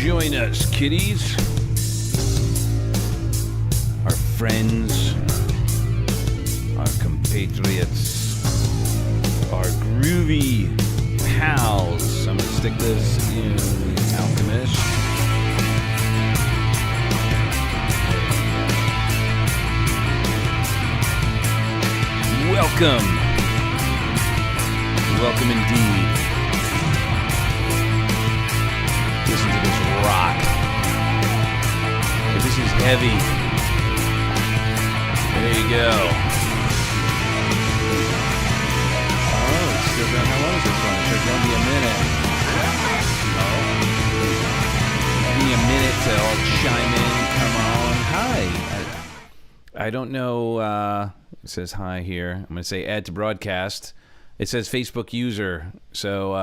Join us, kiddies. Our friends, our compatriots, our groovy pals. I'm going to stick this in the Alchemist. Welcome. Welcome indeed. Listen to this rock. This is heavy. There you go. Oh, it's still going. How long is this one? It should only be a minute. Oh. Give me a minute to all chime in. Come on. Hi. I don't know. It says hi here. I'm going to say add to broadcast. It says Facebook user. So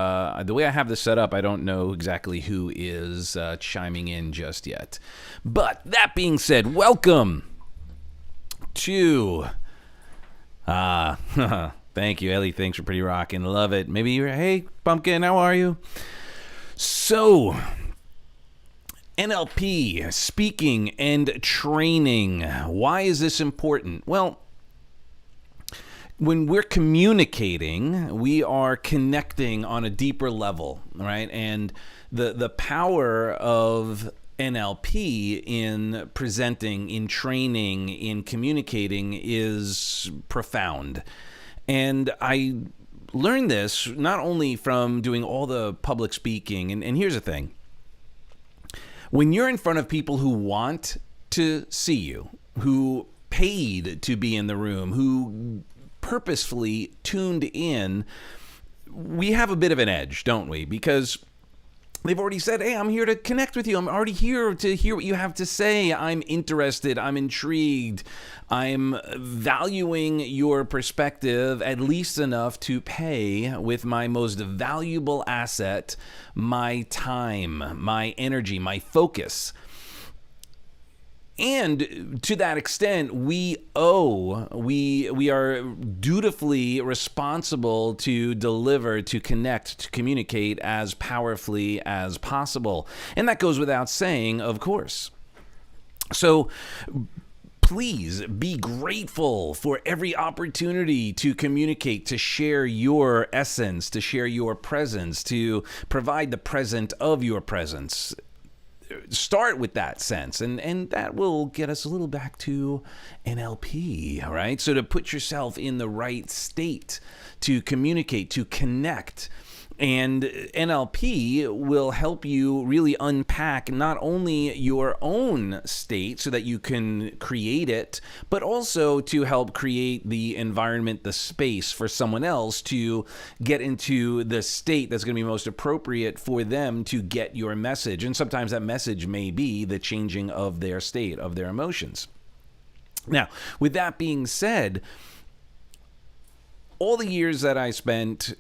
the way I have this set up, I don't know exactly who is chiming in just yet. But that being said, welcome to... thank you, Ellie. Thanks for pretty rocking. Love it. Maybe you're, hey, Pumpkin, how are you? So, NLP, speaking and training. Why is this important? Well, when we're communicating, we are connecting on a deeper level, right? And the power of NLP in presenting, in training, in communicating is profound. And I learned this not only from doing all the public speaking, and here's the thing. When you're in front of people who want to see you, who paid to be in the room, who purposefully tuned in, we have a bit of an edge, don't we? Because they've already said, hey, I'm here to connect with you. I'm already here to hear what you have to say. I'm interested. I'm intrigued. I'm valuing your perspective at least enough to pay with my most valuable asset, my time, my energy, my focus. And to that extent, we are dutifully responsible to deliver, to connect, to communicate as powerfully as possible. And that goes without saying, of course. So please be grateful for every opportunity to communicate, to share your essence, to share your presence, to provide the present of your presence. Start with that sense, and that will get us a little back to NLP, all right? So to put yourself in the right state to communicate, to connect. And NLP will help you really unpack not only your own state so that you can create it, but also to help create the environment, the space for someone else to get into the state that's going to be most appropriate for them to get your message. And sometimes that message may be the changing of their state, of their emotions. Now, with that being said, all the years that I spent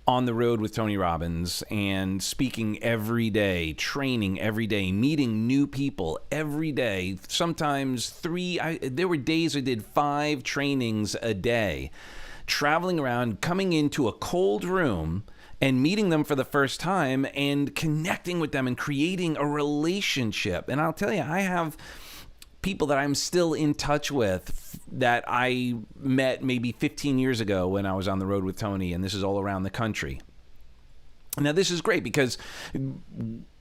on the road with Tony Robbins and speaking every day, training every day, meeting new people every day, sometimes there were days I did 5 trainings a day, traveling around, coming into a cold room and meeting them for the first time and connecting with them and creating a relationship. And I'll tell you, I have people that I'm still in touch with that I met maybe 15 years ago when I was on the road with Tony, and this is all around the country. Now, this is great because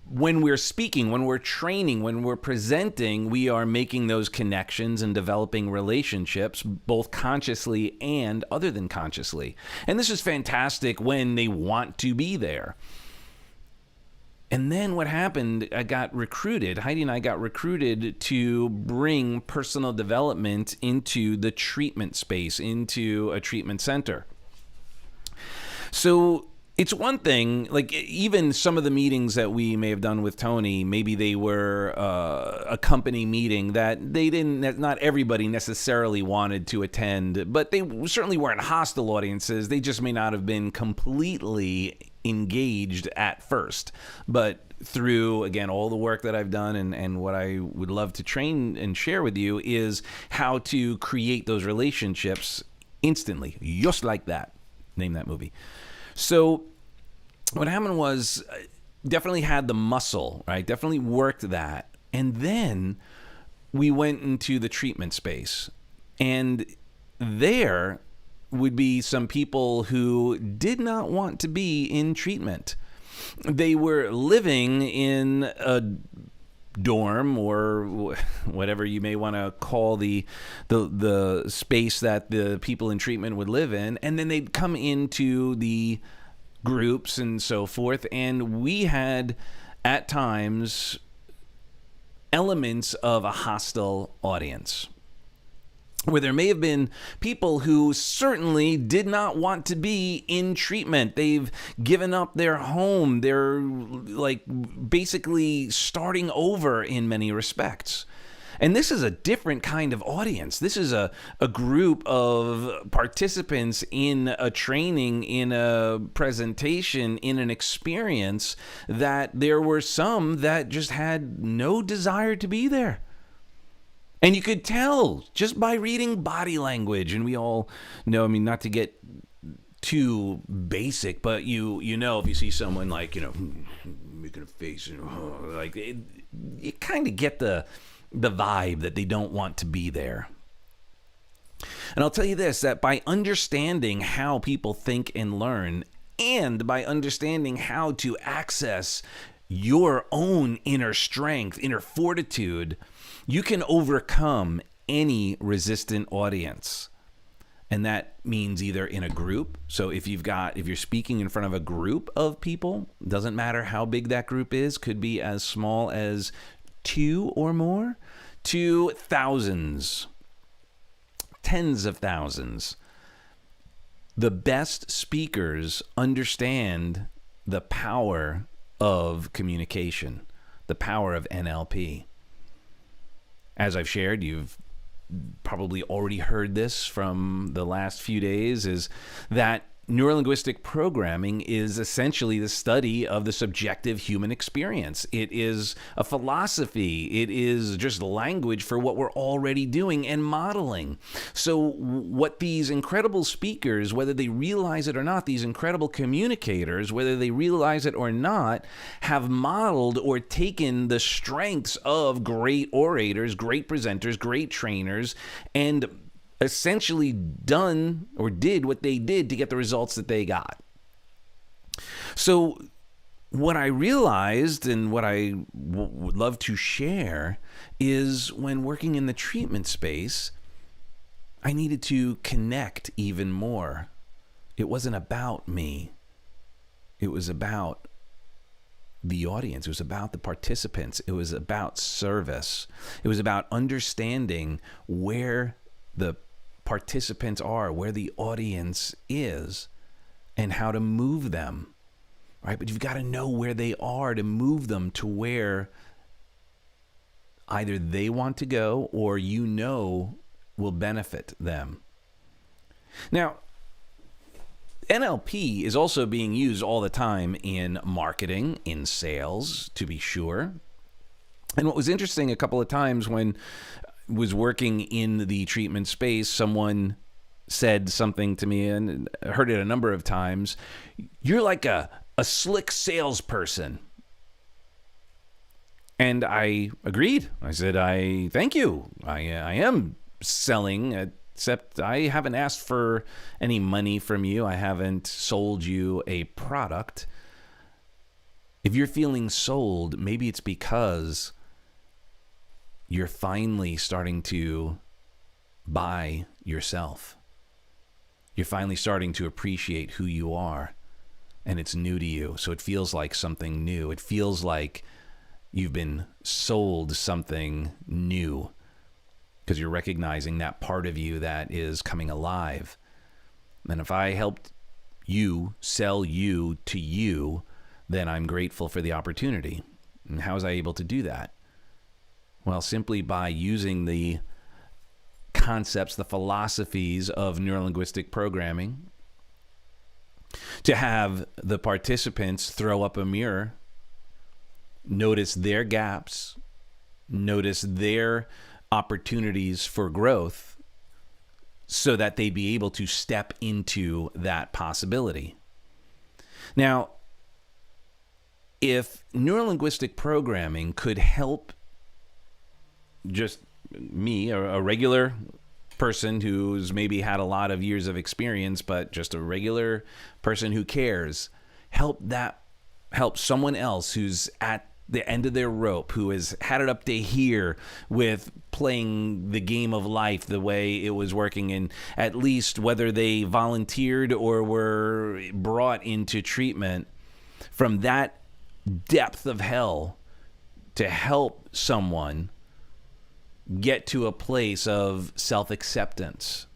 when we're speaking, when we're training, when we're presenting, we are making those connections and developing relationships, both consciously and other than consciously. And this is fantastic when they want to be there. And then what happened, Heidi and I got recruited to bring personal development into the treatment space, into a treatment center. So it's one thing, like even some of the meetings that we may have done with Tony, maybe they were a company meeting that not everybody necessarily wanted to attend, but they certainly weren't hostile audiences. They just may not have been completely engaged at first, but through, again, all the work that I've done and what I would love to train and share with you is how to create those relationships instantly, just like that. Name that movie. So what happened was definitely had the muscle, right? Definitely worked that. And then we went into the treatment space. And there would be some people who did not want to be in treatment. They were living in a dorm or whatever you may want to call the space that the people in treatment would live in, and then they'd come into the groups and so forth, and we had at times elements of a hostile audience, where there may have been people who certainly did not want to be in treatment. They've given up their home. They're like basically starting over in many respects. And this is a different kind of audience. This is a group of participants in a training, in a presentation, in an experience that there were some that just had no desire to be there. And you could tell just by reading body language. And we all know, I mean, not to get too basic, but you know, if you see someone like, making a face, like you kind of get the vibe that they don't want to be there. And I'll tell you this, that by understanding how people think and learn, and by understanding how to access your own inner strength, inner fortitude, you can overcome any resistant audience. And that means either in a group. So if you're speaking in front of a group of people, doesn't matter how big that group is, could be as small as 2 or more, to thousands, tens of thousands. The best speakers understand the power of communication, the power of NLP. As I've shared, you've probably already heard this from the last few days, is that neurolinguistic programming is essentially the study of the subjective human experience. It is a philosophy. It is just language for what we're already doing and modeling. So what these incredible speakers, whether they realize it or not, these incredible communicators, whether they realize it or not, have modeled or taken the strengths of great orators, great presenters, great trainers, and essentially done or did what they did to get the results that they got. So what I realized, and what I would love to share, is when working in the treatment space, I needed to connect even more. It wasn't about me. It was about the audience. It was about the participants. It was about service. It was about understanding where the participants are, where the audience is, and how to move them, right? But you've got to know where they are to move them to where either they want to go or will benefit them. Now, NLP is also being used all the time in marketing, in sales, to be sure. And what was interesting a couple of times when was working in the treatment space, someone said something to me, and I heard it a number of times. You're like a slick salesperson. And I agreed. I said, thank you. I am selling, except I haven't asked for any money from you. I haven't sold you a product. If you're feeling sold, maybe it's because you're finally starting to buy yourself. You're finally starting to appreciate who you are, and it's new to you. So it feels like something new. It feels like you've been sold something new because you're recognizing that part of you that is coming alive. And if I helped you sell you to you, then I'm grateful for the opportunity. And how was I able to do that? Well, simply by using the concepts, the philosophies of neurolinguistic programming, to have the participants throw up a mirror, notice their gaps, notice their opportunities for growth, so that they'd be able to step into that possibility. Now, if neurolinguistic programming could help just me, a regular person who's maybe had a lot of years of experience, but just a regular person who cares, help someone else who's at the end of their rope, who has had it up to here with playing the game of life the way it was working, and at least whether they volunteered or were brought into treatment from that depth of hell, to help someone get to a place of self-acceptance,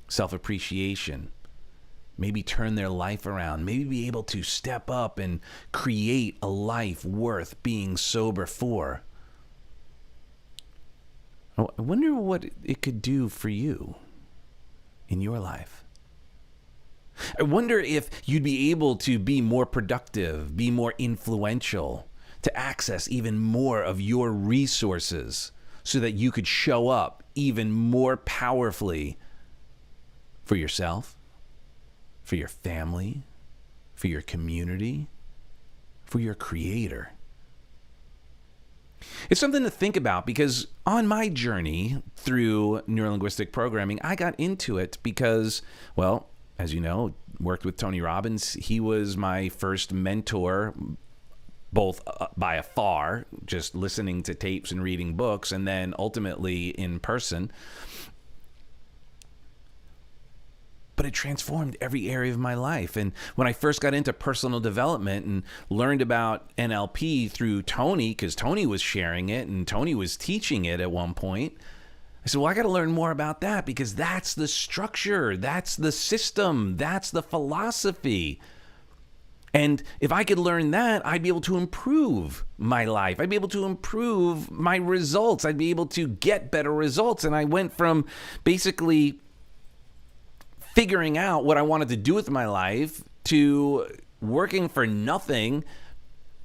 self-appreciation, maybe turn their life around, maybe be able to step up and create a life worth being sober for. I wonder what it could do for you in your life. I wonder if you'd be able to be more productive, be more influential, to access even more of your resources so that you could show up even more powerfully for yourself, for your family, for your community, for your creator. It's something to think about, because on my journey through neurolinguistic programming, I got into it because, well, as you know, worked with Tony Robbins. He was my first mentor, both by afar, just listening to tapes and reading books, and then ultimately in person. But it transformed every area of my life. And when I first got into personal development and learned about NLP through Tony, because Tony was sharing it and Tony was teaching it at one point, I said, well, I got to learn more about that, because that's the structure, that's the system, that's the philosophy. And if I could learn that, I'd be able to improve my life. I'd be able to improve my results. I'd be able to get better results. And I went from basically figuring out what I wanted to do with my life to working for nothing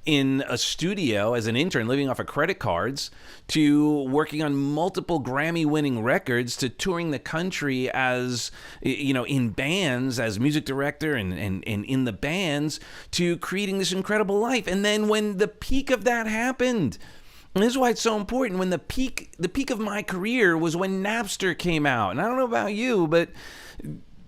in a studio as an intern, living off of credit cards, to working on multiple Grammy-winning records, to touring the country as, you know, in bands, as music director and in the bands, to creating this incredible life. And then when the peak of that happened, and this is why it's so important, when the peak of my career was when Napster came out. And I don't know about you, but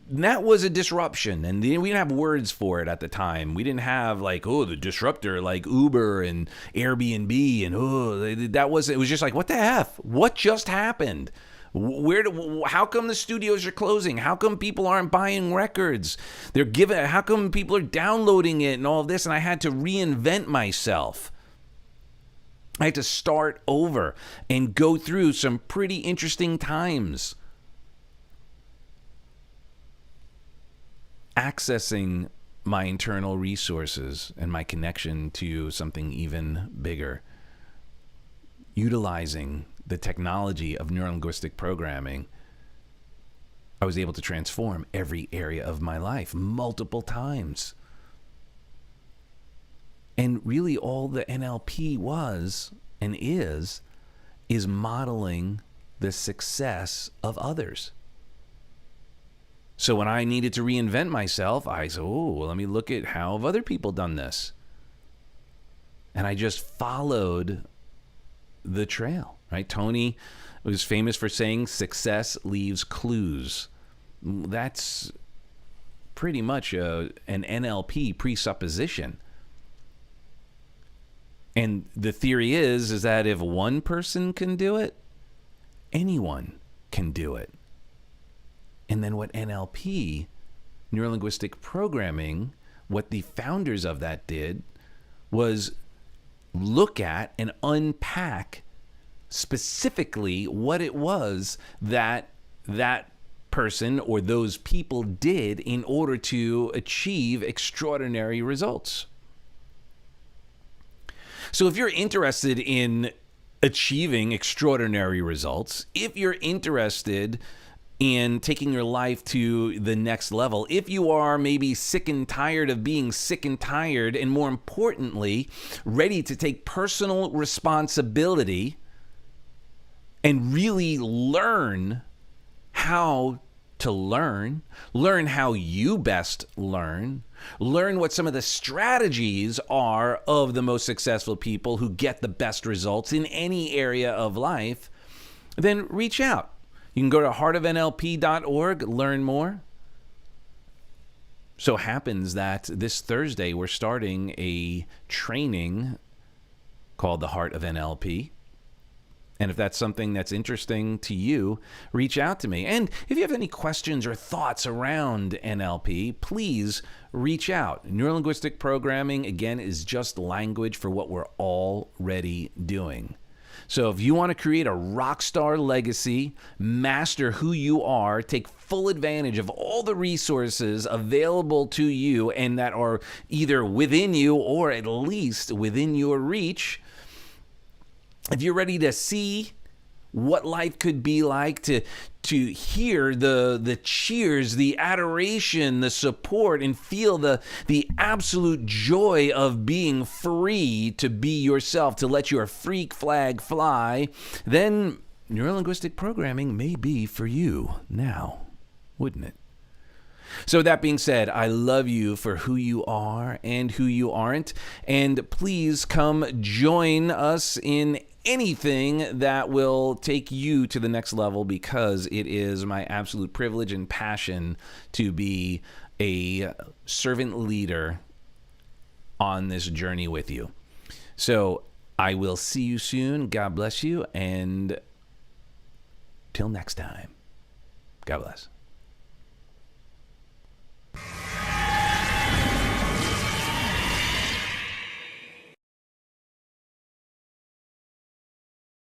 that was a disruption, and we didn't have words for it at the time. We didn't have like, oh, the disruptor, like Uber and Airbnb, and it was just like, what the F? What just happened? How come the studios are closing? How come people aren't buying records? How come people are downloading it and all of this? And I had to reinvent myself. I had to start over and go through some pretty interesting times. Accessing my internal resources and my connection to something even bigger. Utilizing the technology of neurolinguistic programming, I was able to transform every area of my life multiple times. And really all the NLP was and is modeling the success of others. So when I needed to reinvent myself, I said, oh, well, let me look at how have other people done this. And I just followed the trail, right? Tony was famous for saying success leaves clues. That's pretty much an NLP presupposition. And the theory is that if one person can do it, anyone can do it. And then what NLP, neurolinguistic programming, what the founders of that did was look at and unpack specifically what it was that person or those people did in order to achieve extraordinary results. So if you're interested in achieving extraordinary results, if you're interested in taking your life to the next level, if you are maybe sick and tired of being sick and tired, and more importantly, ready to take personal responsibility and really learn how to learn how you best learn what some of the strategies are of the most successful people who get the best results in any area of life, then reach out. You can go to heartofnlp.org, learn more. So happens that this Thursday we're starting a training called the Heart of NLP. And if that's something that's interesting to you, reach out to me. And if you have any questions or thoughts around NLP, please reach out. Neurolinguistic programming, again, is just language for what we're already doing. So if you want to create a rock star legacy, master who you are, take full advantage of all the resources available to you and that are either within you or at least within your reach, if you're ready to see what life could be like, to hear the cheers, the adoration, the support, and feel the absolute joy of being free to be yourself, to let your freak flag fly, then neurolinguistic programming may be for you now, wouldn't it? So that being said, I love you for who you are and who you aren't. And please come join us in anything that will take you to the next level, because it is my absolute privilege and passion to be a servant leader on this journey with you. So I will see you soon. God bless you. And till next time, God bless.